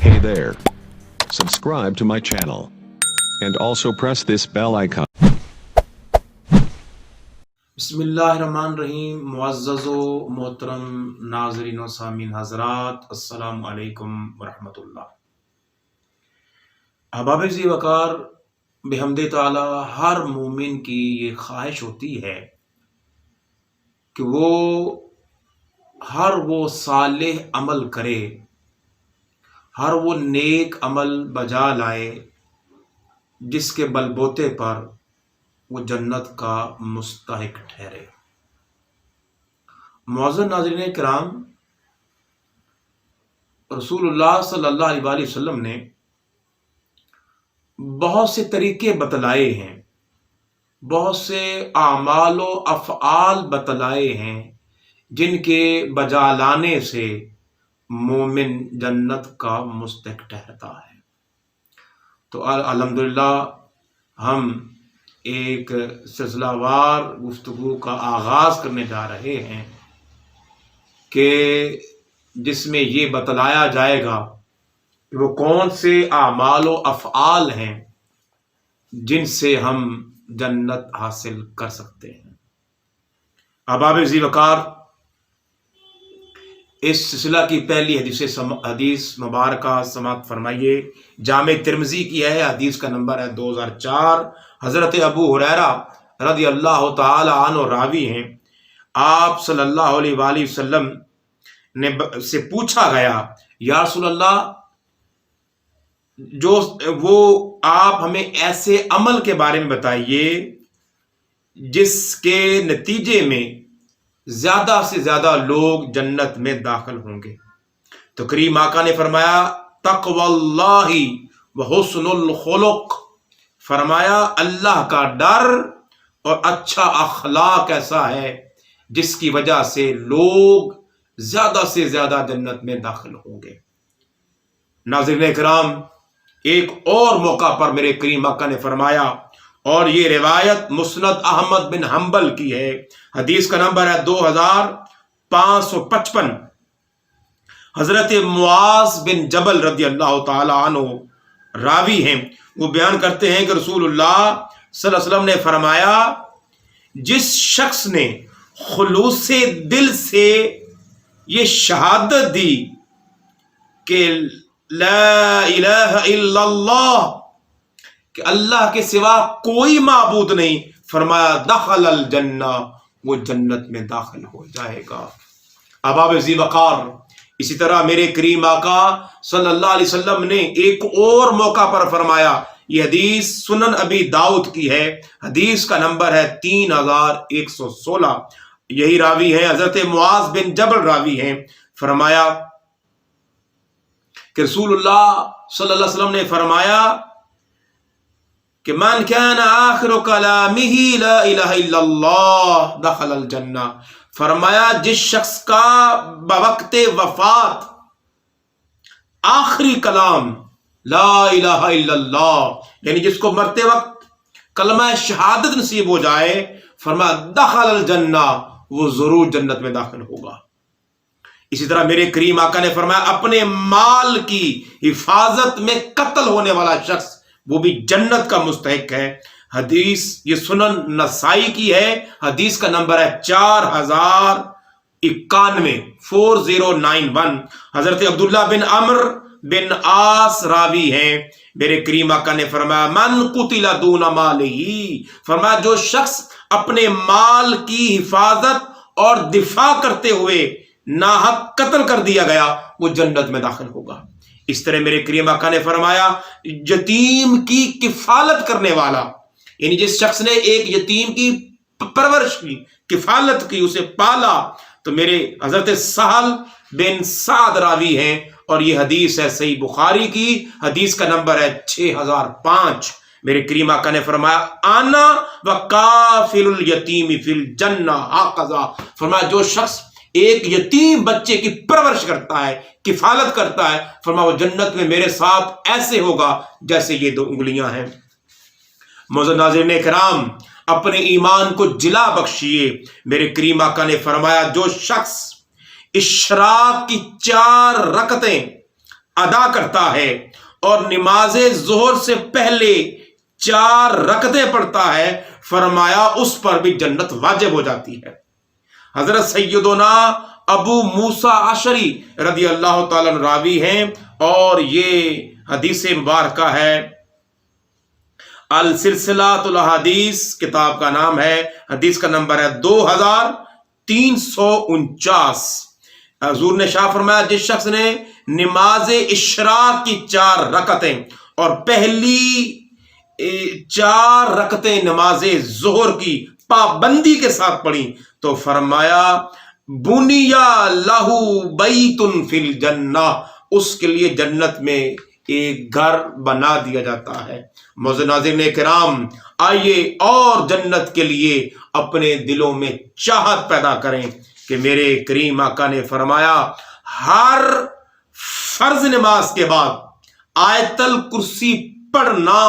Hey there. Subscribe to my channel. And also press this bell icon. بسم اللہ الرحمن الرحیم. معزز و محترم ناظرین و سامعین حضرات، السلام علیکم ورحمۃ اللہ. احباب ذی وقار، بحمد تعالی ہر مومن کی یہ خواہش ہوتی ہے کہ وہ ہر وہ صالح عمل کرے، ہر وہ نیک عمل بجا لائے جس کے بل بوتے پر وہ جنت کا مستحق ٹھہرے. معزز ناظرین کرام، رسول اللہ صلی اللہ علیہ وآلہ وسلم نے بہت سے طریقے بتلائے ہیں، بہت سے اعمال و افعال بتلائے ہیں جن کے بجا لانے سے مومن جنت کا مستحق ٹھہرتا ہے. تو الحمدللہ ہم ایک سلسلہ وار گفتگو کا آغاز کرنے جا رہے ہیں کہ جس میں یہ بتلایا جائے گا کہ وہ کون سے اعمال و افعال ہیں جن سے ہم جنت حاصل کر سکتے ہیں. احباب ذی وقار، اس سلسلہ کی پہلی حدیث مبارکہ سماعت فرمائیے. جامع ترمذی کی ہے، حدیث کا نمبر ہے 2004. حضرت ابو ہریرہ رضی اللہ تعالی عنہ راوی ہیں. آپ صلی اللہ علیہ وآلہ وسلم نے سے پوچھا گیا، یا رسول اللہ، آپ ہمیں ایسے عمل کے بارے میں بتائیے جس کے نتیجے میں زیادہ سے زیادہ لوگ جنت میں داخل ہوں گے. تو کریم آقا نے فرمایا، تقوی اللہ وحسن الخلق. فرمایا اللہ کا ڈر اور اچھا اخلاق ایسا ہے جس کی وجہ سے لوگ زیادہ سے زیادہ جنت میں داخل ہوں گے. ناظرین اکرام، ایک اور موقع پر میرے کریم آقا نے فرمایا، اور یہ روایت مسند احمد بن حنبل کی ہے، حدیث کا نمبر ہے 2555. حضرت معاذ بن جبل رضی اللہ تعالی عنہ راوی ہیں. وہ بیان کرتے ہیں کہ رسول اللہ صلی اللہ علیہ وسلم نے فرمایا، جس شخص نے خلوص دل سے یہ شہادت دی کہ لا الہ الا اللہ، کہ اللہ کے سوا کوئی معبود نہیں، فرمایا دخل الجنہ، وہ جنت میں داخل ہو جائے گا. احباب ذی وقار، اسی طرح میرے کریم آقا صلی اللہ علیہ وسلم نے ایک اور موقع پر فرمایا. یہ حدیث سنن ابی داؤد کی ہے، حدیث کا نمبر ہے 3116. یہی راوی ہے، حضرت معاذ بن جبل راوی ہیں. فرمایا کہ رسول اللہ صلی اللہ علیہ وسلم نے فرمایا کہ من کان آخر کلامہ لا الہ الا اللہ دخل الجنہ. فرمایا جس شخص کا بوقت وفات آخری کلام لا الہ الا اللہ، یعنی جس کو مرتے وقت کلمہ شہادت نصیب ہو جائے، فرمایا دخل الجنہ، وہ ضرور جنت میں داخل ہوگا. اسی طرح میرے کریم آقا نے فرمایا اپنے مال کی حفاظت میں قتل ہونے والا شخص وہ بھی جنت کا مستحق ہے. حدیث یہ سنن نسائی کی ہے، حدیث کا نمبر ہے 4091. حضرت عبداللہ بن عمرو بن عاص راوی ہیں. میرے کریم آقا نے فرمایا من قتل دون مالہ، فرمایا جو شخص اپنے مال کی حفاظت اور دفاع کرتے ہوئے ناحق قتل کر دیا گیا، وہ جنت میں داخل ہوگا. اس طرح میرے کریم آقا نے فرمایا یتیم کی کفالت کرنے والا، یعنی جس شخص نے ایک یتیم کی پرورش کی، کفالت کی، اسے پالا. تو میرے حضرت سہل بن سعد راوی ہیں، اور یہ حدیث ہے صحیح بخاری کی، حدیث کا نمبر ہے 6005. میرے کریم آقا نے فرمایا انا وکافل الیتیم فی الجنہ ہکذا. فرمایا جو شخص ایک یتیم بچے کی پرورش کرتا ہے، کفالت کرتا ہے، فرمایا وہ جنت میں میرے ساتھ ایسے ہوگا جیسے یہ 2 انگلیاں ہیں. معزز ناظرین کرام، اپنے ایمان کو جلا بخشیے. میرے کریم آقا نے فرمایا جو شخص اشراق کی 4 رکعتیں ادا کرتا ہے اور نماز ظہر سے پہلے 4 رکعتیں پڑھتا ہے، فرمایا اس پر بھی جنت واجب ہو جاتی ہے۔ حضرت سیدنا ابو موسیٰ اشعری رضی اللہ تعالیٰ عنہ راوی ہیں، اور یہ حدیث مبارکہ ہے، السلسلۃ الاحادیث کتاب کا نام ہے، حدیث کا نمبر ہے 2349۔ حضور نے شاہ فرمایا جس شخص نے نماز اشراق کی 4 رکعتیں اور پہلی 4 رکعتیں نماز ظہر کی پابندی کے ساتھ پڑھی تو فرمایا بنیا لہو بیت فی الجنہ، اس کے لیے جنت میں ایک گھر بنا دیا جاتا ہے۔ معزز ناظرین کرام، آئیے اور جنت کے لیے اپنے دلوں میں چاہت پیدا کریں کہ میرے کریم آقا نے فرمایا ہر فرض نماز کے بعد آیت الکرسی پڑھنا،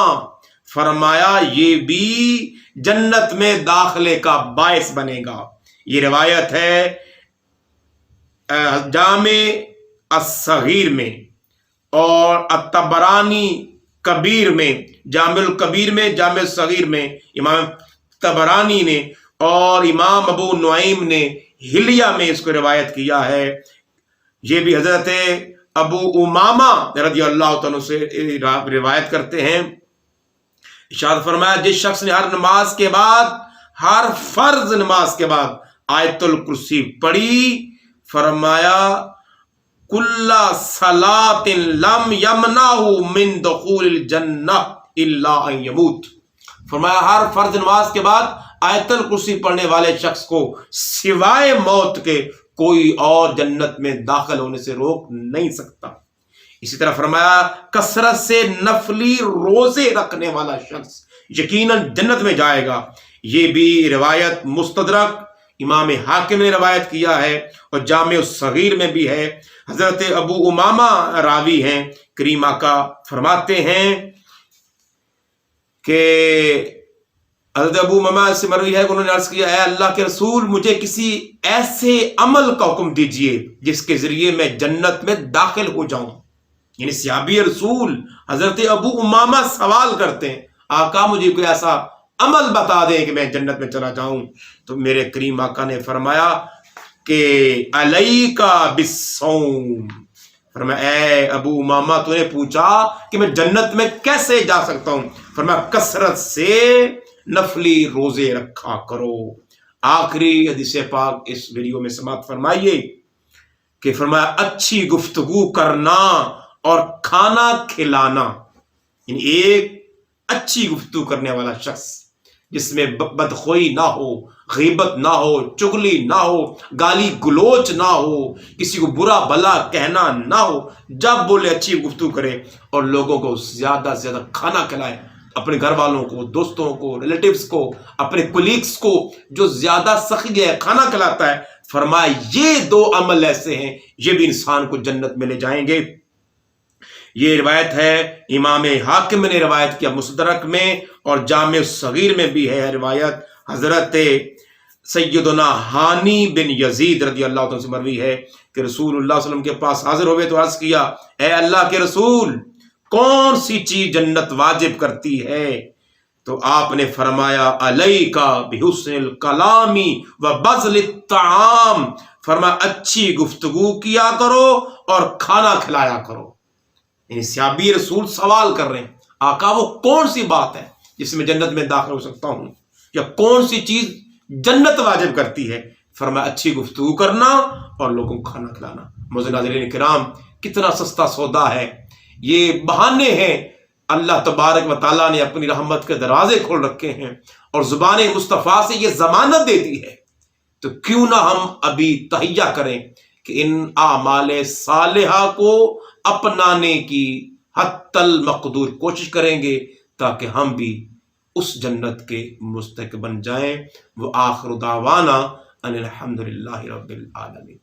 فرمایا یہ بھی جنت میں داخلے کا باعث بنے گا۔ یہ روایت ہے جامع الصغیر میں اور الطبرانی کبیر میں، جامع الکبیر میں، جامع الصغیر میں امام طبرانی نے اور امام ابو نعیم نے حلیہ میں اس کو روایت کیا ہے۔ یہ بھی حضرت ابو امامہ رضی اللہ تعالیٰ سے روایت کرتے ہیں، ارشاد فرمایا جس شخص نے ہر نماز کے بعد، ہر فرض نماز کے بعد آیت الکرسی پڑھی، فرمایا کل صلاۃ لم یمنعہ من دخول الجنہ الا ان یموت، فرمایا ہر فرض نماز کے بعد آیت الکرسی پڑھنے والے شخص کو سوائے موت کے کوئی اور جنت میں داخل ہونے سے روک نہیں سکتا۔ اسی طرح فرمایا کثرت سے نفلی روزے رکھنے والا شخص یقیناً جنت میں جائے گا۔ یہ بھی روایت مستدرک امام حاکم نے روایت کیا ہے اور جامع الصغیر میں بھی ہے۔ حضرت ابو امامہ راوی ہیں، کریم آقا فرماتے ہیں کہ حضرت ابو امامہ سے مروی ہے کہ انہوں نے عرض کیا اے اللہ کے رسول، مجھے کسی ایسے عمل کا حکم دیجئے جس کے ذریعے میں جنت میں داخل ہو جاؤں۔ یعنی صحابی رسول حضرت ابو امامہ سوال کرتے ہیں آقا مجھے کوئی ایسا عمل بتا دیں کہ میں جنت میں چلا جاؤں، تو میرے کریم آقا نے فرمایا کہ علیک بالصوم، فرمایا اے ابو امامہ تو نے پوچھا کہ میں جنت میں کیسے جا سکتا ہوں، فرمایا کثرت سے نفلی روزے رکھا کرو۔ آخری حدیث پاک اس ویڈیو میں سماعت فرمائیے کہ فرمایا اچھی گفتگو کرنا اور کھانا کھلانا، یعنی ایک اچھی گفتگو کرنے والا شخص جس میں بدخوئی نہ ہو، غیبت نہ ہو، چغلی نہ ہو، گالی گلوچ نہ ہو، کسی کو برا بھلا کہنا نہ ہو، جب بولے اچھی گفتگو کرے اور لوگوں کو زیادہ سے زیادہ کھانا کھلائے، اپنے گھر والوں کو، دوستوں کو، ریلیٹیوز کو، اپنے کولیگز کو جو زیادہ سخی ہے کھانا کھلاتا ہے، فرمایا یہ 2 عمل ایسے ہیں یہ بھی انسان کو جنت میں لے جائیں گے۔ یہ روایت ہے امام حاکم نے روایت کیا مستدرک میں، اور جامع صغیر میں بھی ہے روایت۔ حضرت سیدنا ہانی بن یزید رضی اللہ عنہ سے مروی ہے کہ رسول اللہ صلی اللہ علیہ وسلم کے پاس حاضر ہوئے تو عرض کیا اے اللہ کے رسول کون سی چیز جنت واجب کرتی ہے؟ تو آپ نے فرمایا علیک بحسن الکلام و بذل الطعام، فرمایا اچھی گفتگو کیا کرو اور کھانا کھلایا کرو۔ یعنی صحابی رسول سوال کر رہے ہیں آقا وہ کون سی بات ہے جس میں جنت میں داخل ہو سکتا ہوں، یا کون سی چیز جنت واجب کرتی ہے؟ فرمایا اچھی گفتگو کرنا اور لوگوں کو کھانا کھلانا۔ معزز ناظرین کرام، کتنا سستا سودا ہے، یہ بہانے ہیں۔ اللہ تبارک و تعالیٰ نے اپنی رحمت کے دروازے کھول رکھے ہیں اور زبان مصطفیٰ سے یہ ضمانت دے دی ہے، تو کیوں نہ ہم ابھی تہیہ کریں کہ ان اعمال صالحہ کو اپنانے کی حتی المقدور کوشش کریں گے تاکہ ہم بھی اس جنت کے مستحق بن جائیں۔ وآخر دعوانا ان الحمدللہ رب العالمین۔